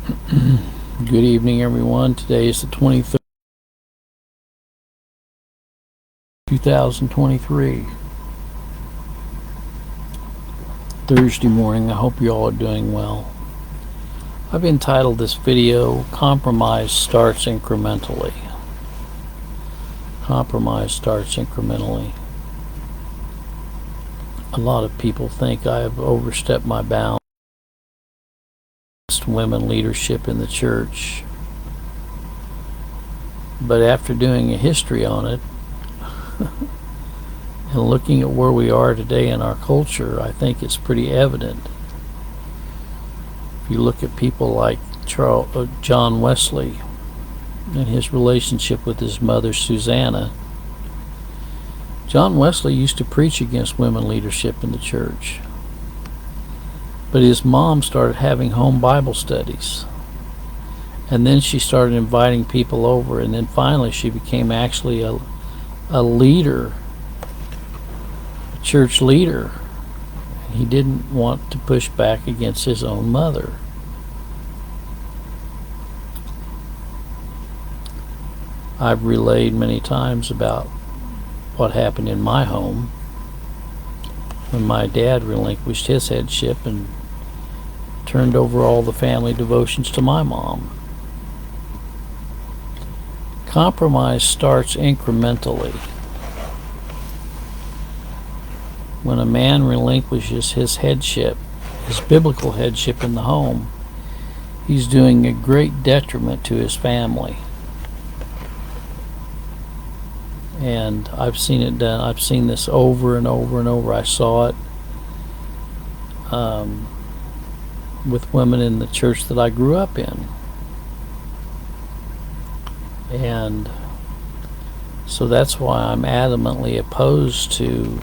Good evening, everyone. Today is the 23rd, 2023, Thursday morning. I hope you all are doing well. I've entitled this video, Compromise Starts Incrementally. Compromise starts incrementally. A lot of people think I have overstepped my bounds against women leadership in the church. But after doing a history on it, and looking at where we are today in our culture, I think it's pretty evident. If you look at people like John Wesley and his relationship with his mother Susanna, John Wesley used to preach against women leadership in the church. But his mom started having home Bible studies. And then she started inviting people over, and then finally she became actually a leader, a church leader. He didn't want to push back against his own mother. I've relayed many times about what happened in my home when my dad relinquished his headship and turned over all the family devotions to my mom. Compromise starts incrementally. When a man relinquishes his headship, his biblical headship in the home, he's doing a great detriment to his family. And I've seen it done. I've seen this over and over and over. I saw it with women in the church that I grew up in. And so that's why I'm adamantly opposed to,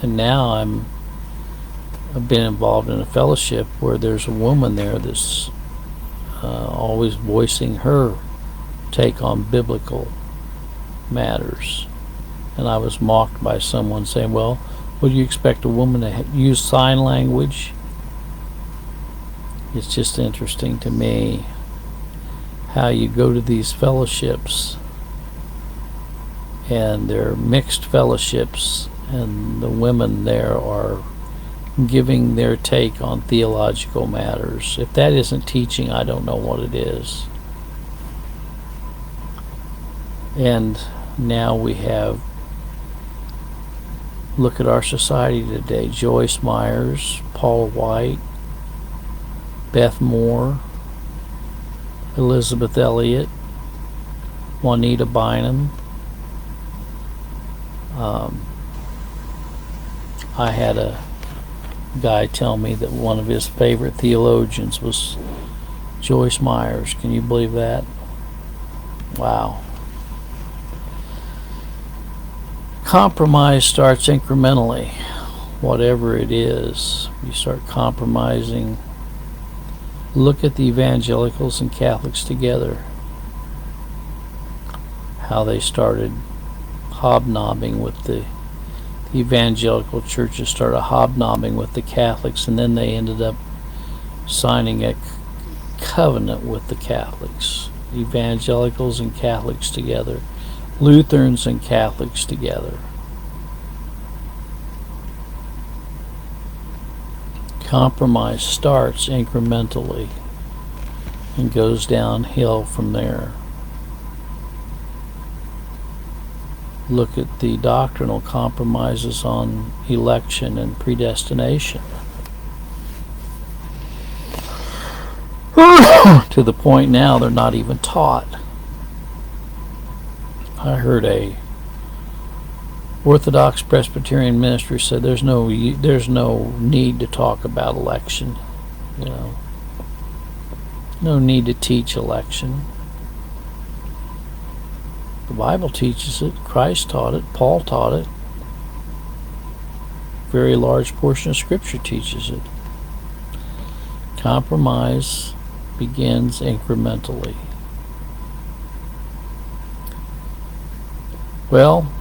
and now I've been involved in a fellowship where there's a woman there that's always voicing her take on biblical matters. And I was mocked by someone saying, well, would you expect a woman to use sign language? It's just interesting to me how you go to these fellowships, and they're mixed fellowships, and the women there are giving their take on theological matters. If that isn't teaching, I don't know what it is. And now we have, look at our society today: Joyce Myers, Paul White, Beth Moore, Elizabeth Elliot, Juanita Bynum. I had a guy tell me that one of his favorite theologians was Joyce Myers. Can you believe that? Wow. Compromise starts incrementally. Whatever it is, you start compromising. Look at the evangelicals and Catholics together, how they started hobnobbing with the evangelical churches, started hobnobbing with the Catholics, and then they ended up signing a covenant with the Catholics. Evangelicals and Catholics together, Lutherans and Catholics together. Compromise starts incrementally and goes downhill from there. Look at the doctrinal compromises on election and predestination. To the point now they're not even taught. I heard a Orthodox Presbyterian minister said there's no need to talk about election, no need to teach election. The Bible teaches it, Christ taught it, Paul taught it. A very large portion of Scripture teaches it. Compromise begins incrementally. Well,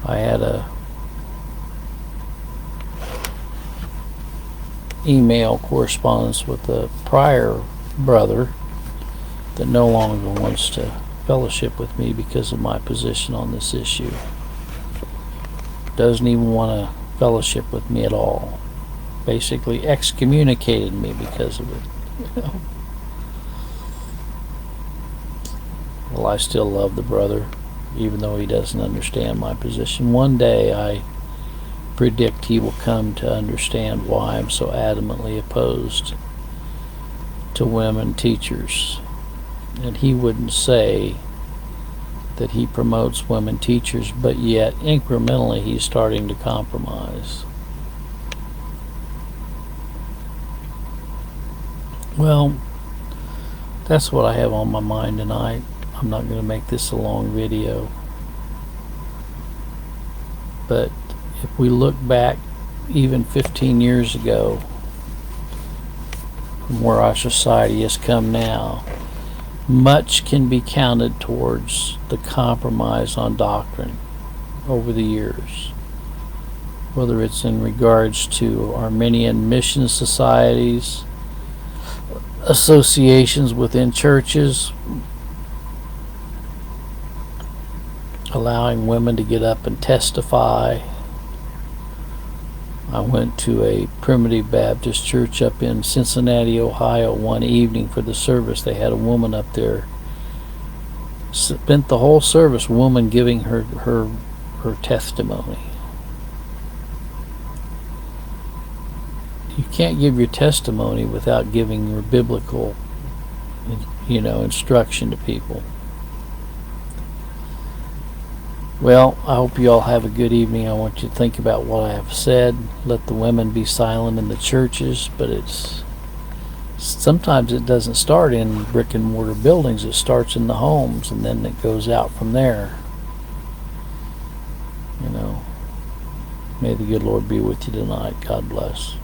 I had email correspondence with a prior brother that no longer wants to fellowship with me because of my position on this issue. Doesn't even want to fellowship with me at all. Basically excommunicated me because of it. Well, I still love the brother, even though he doesn't understand my position. One day I predict he will come to understand why I'm so adamantly opposed to women teachers. And he wouldn't say that he promotes women teachers, but yet incrementally he's starting to compromise. Well, that's what I have on my mind tonight. I'm not going to make this a long video, but if we look back even 15 years ago from where our society has come now, much can be counted towards the compromise on doctrine over the years, whether it's in regards to Arminian mission societies, associations within churches, allowing women to get up and testify. I went to a primitive Baptist church up in Cincinnati, Ohio one evening for the service. They had a woman up there. Spent the whole service, woman giving her testimony. You can't give your testimony without giving your biblical, instruction to people. Well, I hope you all have a good evening. I want you to think about what I have said. Let the women be silent in the churches, but sometimes it doesn't start in brick and mortar buildings. It starts in the homes, and then it goes out from there. May the good Lord be with you tonight. God bless.